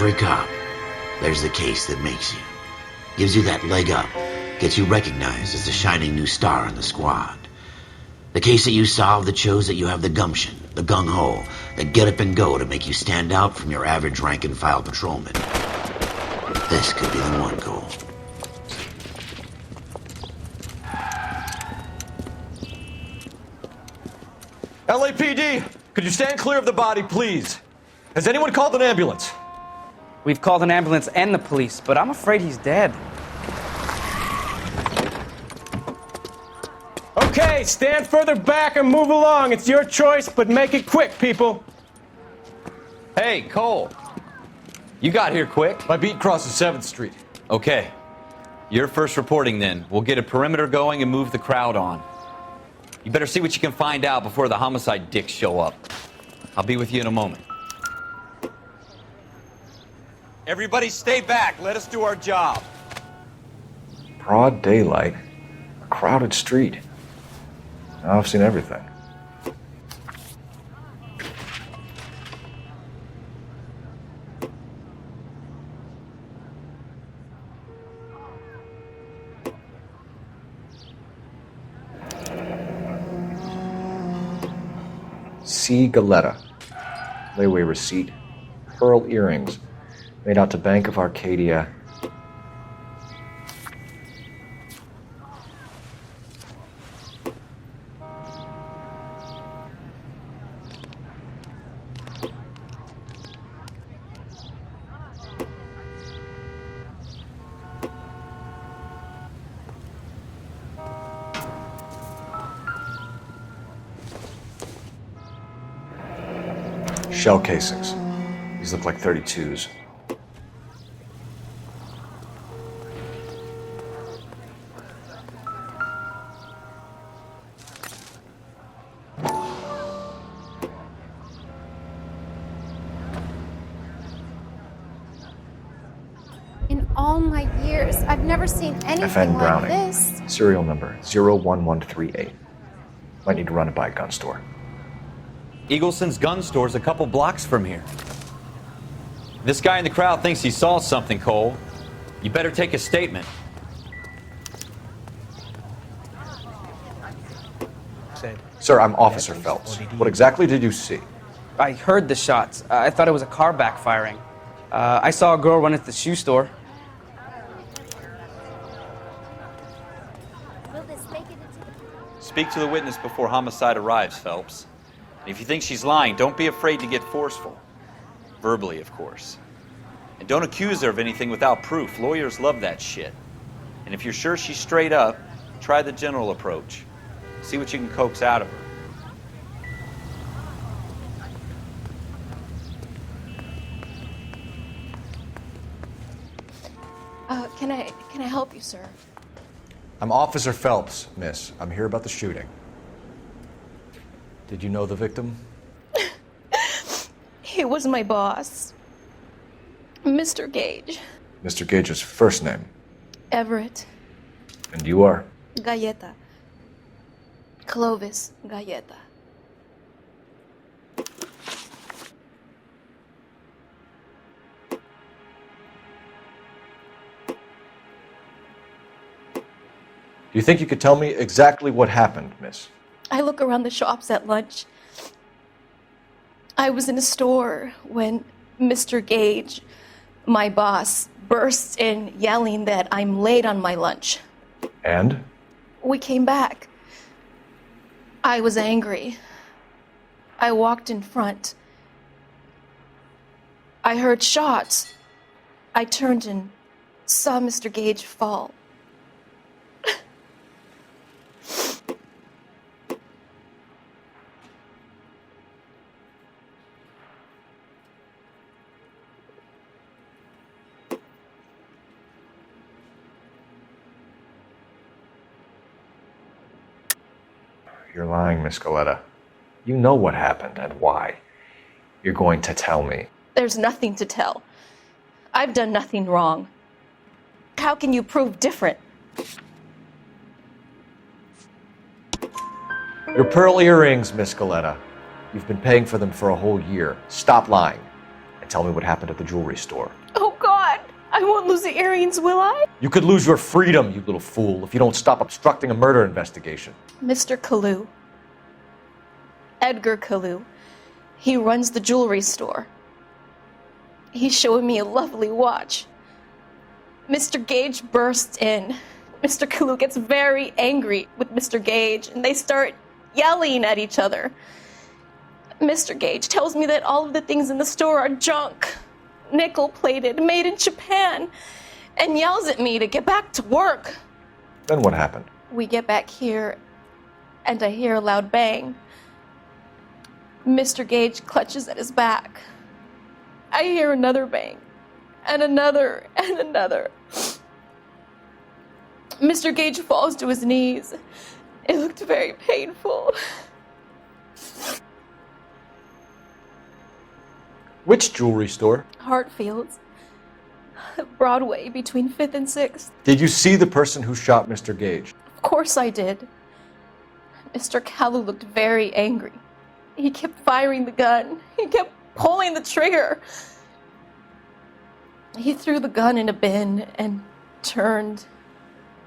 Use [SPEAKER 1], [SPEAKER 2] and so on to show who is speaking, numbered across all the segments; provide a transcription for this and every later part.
[SPEAKER 1] every cop, there's the case that makes you. Gives you that leg up, gets you recognized as the shining new star in the squad. The case that you solve that shows that you have the gumption, the gung-ho, the get up and go to make you stand out from your average rank-and-file patrolman. This could be the one, Cole.
[SPEAKER 2] LAPD, could you stand clear of the body, please? Has anyone called an ambulance?
[SPEAKER 3] We've called an ambulance and the police, but I'm afraid he's dead.
[SPEAKER 4] Okay, stand further back and move along. It's your choice, but make it quick, people.
[SPEAKER 5] Hey, Cole. You got here quick.
[SPEAKER 2] My beat crosses 7th Street.
[SPEAKER 5] Okay. You're first reporting then. We'll get a perimeter going and move the crowd on. You better see what you can find out before the homicide dicks show up. I'll be with you in a moment. Everybody stay back. Let us do our job.
[SPEAKER 6] Broad daylight, a crowded street. Now I've seen everything. C. Galetta. Layaway receipt. Pearl earrings. Made out to Bank of Arcadia. Shell casings. These look like 32s.
[SPEAKER 7] In all my years, I've never seen anything
[SPEAKER 6] FN
[SPEAKER 7] like
[SPEAKER 6] Browning.
[SPEAKER 7] this.
[SPEAKER 6] Serial number 01138. Might need to run it by a gun store.
[SPEAKER 5] Eagleson's gun store's a couple blocks from here. This guy in the crowd thinks he saw something, Cole. You better take a statement.
[SPEAKER 6] Sir, I'm Officer Phelps. What exactly did you see?
[SPEAKER 3] I heard the shots. I thought it was a car backfiring. I saw a girl run into the shoe store.
[SPEAKER 7] Will this make it into the...
[SPEAKER 5] Speak to the witness before homicide arrives, Phelps. And if you think she's lying, don't be afraid to get forceful. Verbally, of course. And don't accuse her of anything without proof. Lawyers love that shit. And if you're sure she's straight up, try the general approach. See what you can coax out of her.
[SPEAKER 7] Can I help you, sir?
[SPEAKER 6] I'm Officer Phelps, miss. I'm here about the shooting. Did you know the victim?
[SPEAKER 7] He was my boss, Mr. Gage.
[SPEAKER 6] Mr. Gage's first name.
[SPEAKER 7] Everett.
[SPEAKER 6] And you are?
[SPEAKER 7] Galleta. Clovis Galleta.
[SPEAKER 6] Do you think you could tell me exactly what happened, miss?
[SPEAKER 7] I look around the shops at lunch. I was in a store when Mr. Gage, my boss, bursts in yelling that I'm late on my lunch.
[SPEAKER 6] And?
[SPEAKER 7] We came back. I was angry. I walked in front. I heard shots. I turned and saw Mr. Gage fall.
[SPEAKER 6] You're lying, Miss Galetta. You know what happened and why. You're going to tell me.
[SPEAKER 7] There's nothing to tell. I've done nothing wrong. How can you prove different?
[SPEAKER 6] Your pearl earrings, Miss Galetta. You've been paying for them for a whole year. Stop lying. And tell me what happened at the jewelry store.
[SPEAKER 7] Oh, God. I won't lose the earrings, will I?
[SPEAKER 6] You could lose your freedom, you little fool, if you don't stop obstructing a murder investigation.
[SPEAKER 7] Mr. Kalu. Edgar Kalu. He runs the jewelry store. He's showing me a lovely watch. Mr. Gage bursts in. Mr. Kalu gets very angry with Mr. Gage, and they start yelling at each other. Mr. Gage tells me that all of the things in the store are junk, nickel-plated, made in Japan, and yells at me to get back to work.
[SPEAKER 6] Then what happened?
[SPEAKER 7] We get back here, and I hear a loud bang. Mr. Gage clutches at his back. I hear another bang, and another, and another. Mr. Gage falls to his knees. It looked very painful.
[SPEAKER 6] Which jewelry store?
[SPEAKER 7] Hartfield's. Broadway, between 5th and 6th.
[SPEAKER 6] Did you see the person who shot Mr. Gage?
[SPEAKER 7] Of course I did. Mr. Kalu looked very angry. He kept firing the gun. He kept pulling the trigger. He threw the gun in a bin and turned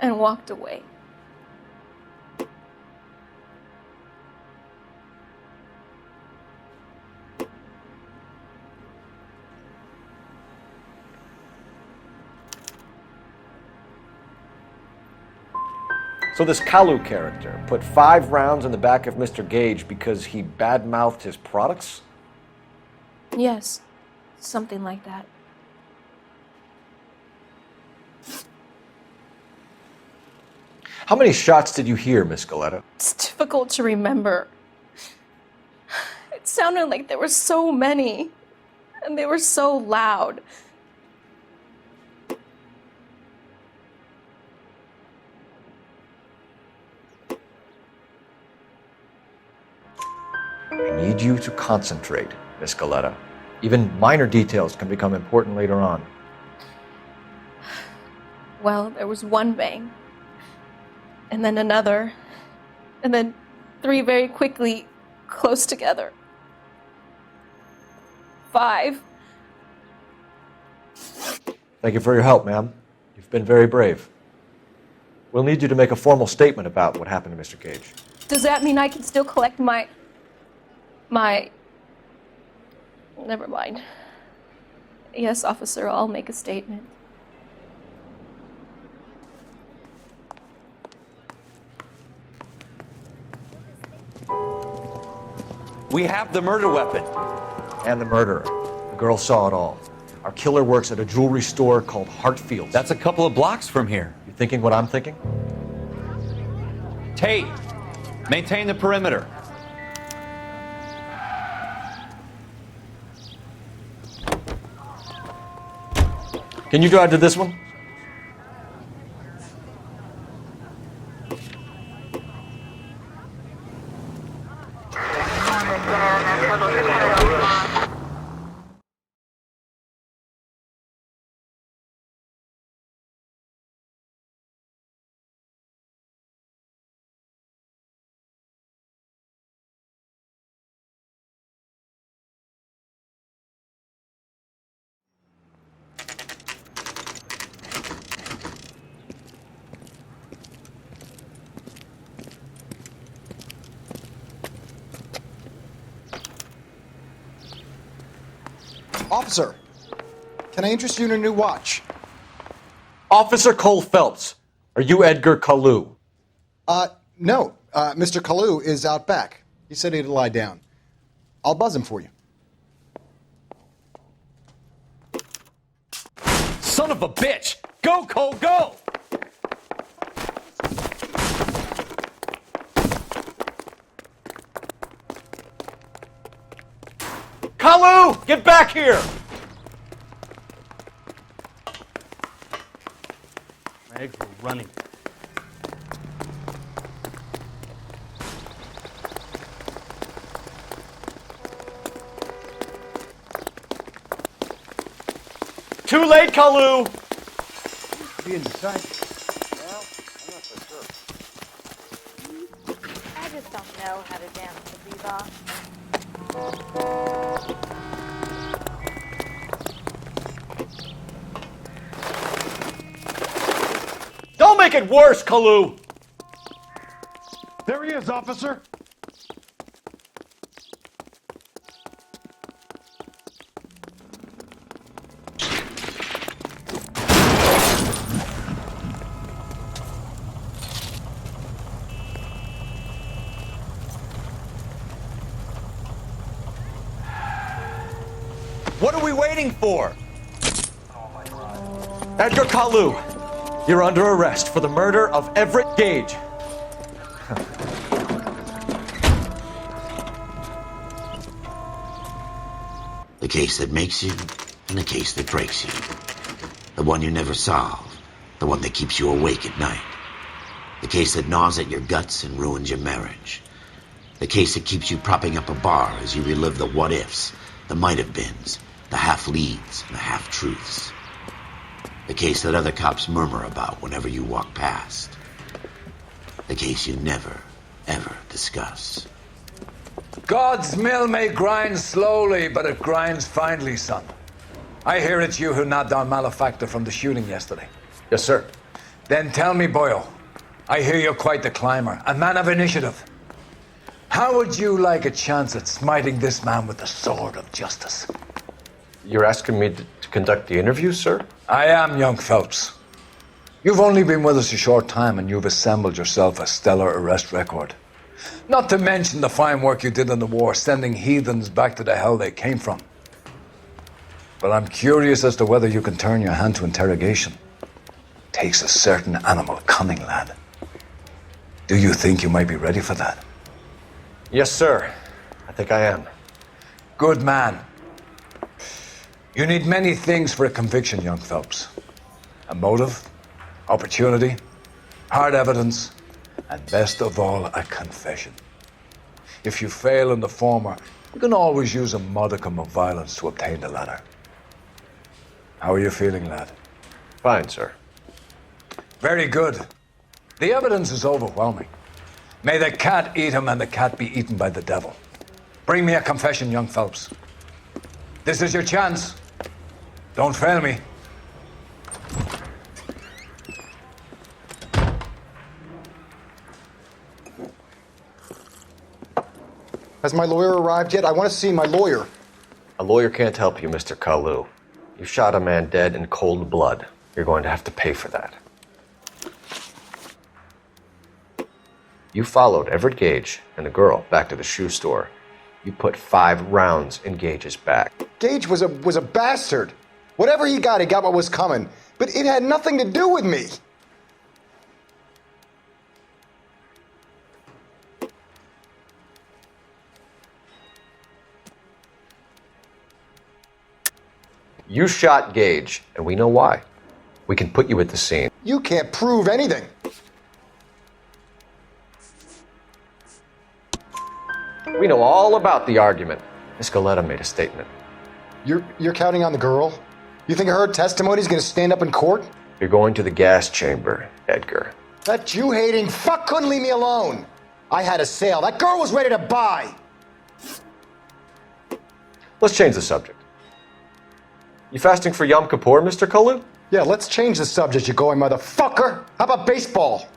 [SPEAKER 7] and walked away.
[SPEAKER 6] So this Kalu character put 5 rounds in the back of Mr. Gage because he badmouthed his products?
[SPEAKER 7] Yes, something like that.
[SPEAKER 6] How many shots did you hear, Miss Galetta?
[SPEAKER 7] It's difficult to remember. It sounded like there were so many, and they were so loud.
[SPEAKER 6] I need you to concentrate, Miss Galetta. Even minor details can become important later on.
[SPEAKER 7] Well, there was one bang, and then another, and then 3 very quickly, close together. 5.
[SPEAKER 6] Thank you for your help, ma'am. You've been very brave. We'll need you to make a formal statement about what happened to Mr. Gage.
[SPEAKER 7] Does that mean I can still collect my... Never mind. Yes, officer, I'll make a statement.
[SPEAKER 5] We have the murder weapon.
[SPEAKER 6] And the murderer. The girl saw it all. Our killer works at a jewelry store called Hartfield's.
[SPEAKER 5] That's a couple of blocks from here.
[SPEAKER 6] You thinking what I'm thinking?
[SPEAKER 5] Tate, maintain the perimeter.
[SPEAKER 6] Can you drive to this one?
[SPEAKER 8] Officer, can I interest you in a new watch?
[SPEAKER 6] Officer Cole Phelps, are you Edgar Kalu?
[SPEAKER 8] No. Mr. Kalu is out back. He said he'd lie down. I'll buzz him for you.
[SPEAKER 2] Son of a bitch! Go, Cole, go!
[SPEAKER 6] Kalu, get back here!
[SPEAKER 3] My eggs were running.
[SPEAKER 2] Too late, Kalu!
[SPEAKER 8] Be in sight.
[SPEAKER 9] I just don't know how to dance the bebop.
[SPEAKER 2] make it worse, Kalu!
[SPEAKER 9] There he is, officer.
[SPEAKER 2] What are we waiting for? Edgar Kalu, you're under arrest for the murder of Everett Gage.
[SPEAKER 1] The case that makes you, and the case that breaks you. The one you never solve, the one that keeps you awake at night. The case that gnaws at your guts and ruins your marriage. The case that keeps you propping up a bar as you relive the what-ifs, the might-have-beens, the half-leads, and the half-truths. The case that other cops murmur about whenever you walk past. The case you never, ever discuss.
[SPEAKER 10] God's mill may grind slowly, but it grinds finely, son. I hear it's you who nabbed our malefactor from the shooting yesterday.
[SPEAKER 6] Yes, sir.
[SPEAKER 10] Then tell me, Boyle, I hear you're quite the climber, a man of initiative. How would you like a chance at smiting this man with the sword of justice?
[SPEAKER 6] You're asking me to conduct the interview, sir?
[SPEAKER 10] I am, young Phelps. You've only been with us a short time and you've assembled yourself a stellar arrest record. Not to mention the fine work you did in the war, sending heathens back to the hell they came from. But I'm curious as to whether you can turn your hand to interrogation. Takes a certain animal cunning, lad. Do you think you might be ready for that?
[SPEAKER 6] Yes, sir. I think I am.
[SPEAKER 10] Good man. You need many things for a conviction, young Phelps. A motive, opportunity, hard evidence, and best of all, a confession. If you fail in the former, you can always use a modicum of violence to obtain the latter. How are you feeling, lad?
[SPEAKER 6] Fine, sir.
[SPEAKER 10] Very good. The evidence is overwhelming. May the cat eat him and the cat be eaten by the devil. Bring me a confession, young Phelps. This is your chance. Don't fail me.
[SPEAKER 8] Has my lawyer arrived yet? I want to see my lawyer.
[SPEAKER 6] A lawyer can't help you, Mr. Kalu. You shot a man dead in cold blood. You're going to have to pay for that. You followed Everett Gage and the girl back to the shoe store. You put 5 rounds in Gage's back.
[SPEAKER 8] Gage was a bastard. Whatever he got what was coming. But it had nothing to do with me.
[SPEAKER 6] You shot Gage, and we know why. We can put you at the scene.
[SPEAKER 8] You can't prove anything.
[SPEAKER 6] We know all about the argument. Miss Galetta made a statement.
[SPEAKER 8] You're counting on the girl? You think her testimony's gonna stand up in court?
[SPEAKER 6] You're going to the gas chamber, Edgar.
[SPEAKER 8] That Jew-hating fuck couldn't leave me alone. I had a sale. That girl was ready to buy.
[SPEAKER 6] Let's change the subject. You fasting for Yom Kippur, Mr. Kalu?
[SPEAKER 8] Yeah, let's change the subject, you going motherfucker. How about baseball?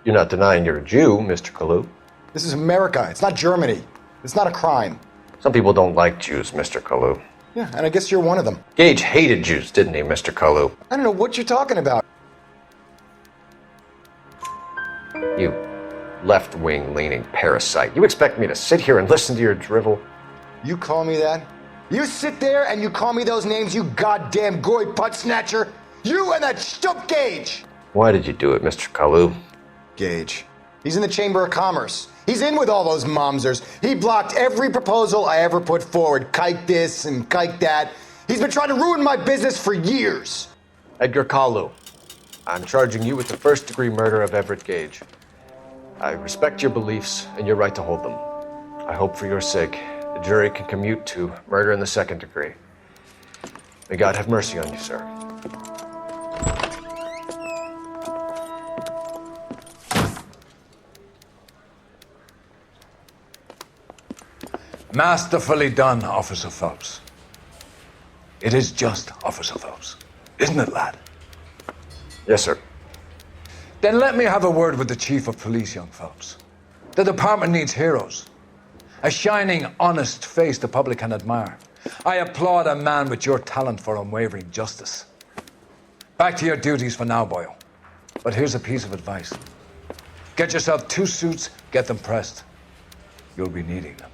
[SPEAKER 6] You're not denying you're a Jew, Mr. Kalu.
[SPEAKER 8] This is America. It's not Germany. It's not a crime.
[SPEAKER 6] Some people don't like Jews, Mr. Kalu.
[SPEAKER 8] Yeah, and I guess you're one of them.
[SPEAKER 6] Gage hated Jews, didn't he, Mr. Kalu?
[SPEAKER 8] I don't know what you're talking about.
[SPEAKER 6] You left-wing leaning parasite. You expect me to sit here and listen to your drivel?
[SPEAKER 8] You call me that? You sit there and you call me those names, you goddamn goy butt snatcher? You and that shtup Gage!
[SPEAKER 6] Why did you do it, Mr. Kalu?
[SPEAKER 8] Gage. He's in the Chamber of Commerce. He's in with all those momsers. He blocked every proposal I ever put forward. Kike this and kike that. He's been trying to ruin my business for years.
[SPEAKER 6] Edgar Kalu, I'm charging you with the first-degree murder of Everett Gage. I respect your beliefs and your right to hold them. I hope for your sake the jury can commute to murder in the second degree. May God have mercy on you, sir.
[SPEAKER 10] Masterfully done, Officer Phelps. It is just Officer Phelps. Isn't it, lad?
[SPEAKER 6] Yes, sir.
[SPEAKER 10] Then let me have a word with the Chief of Police, young Phelps. The department needs heroes. A shining, honest face the public can admire. I applaud a man with your talent for unwavering justice. Back to your duties for now, boyo. But here's a piece of advice. Get yourself 2 suits, get them pressed. You'll be needing them.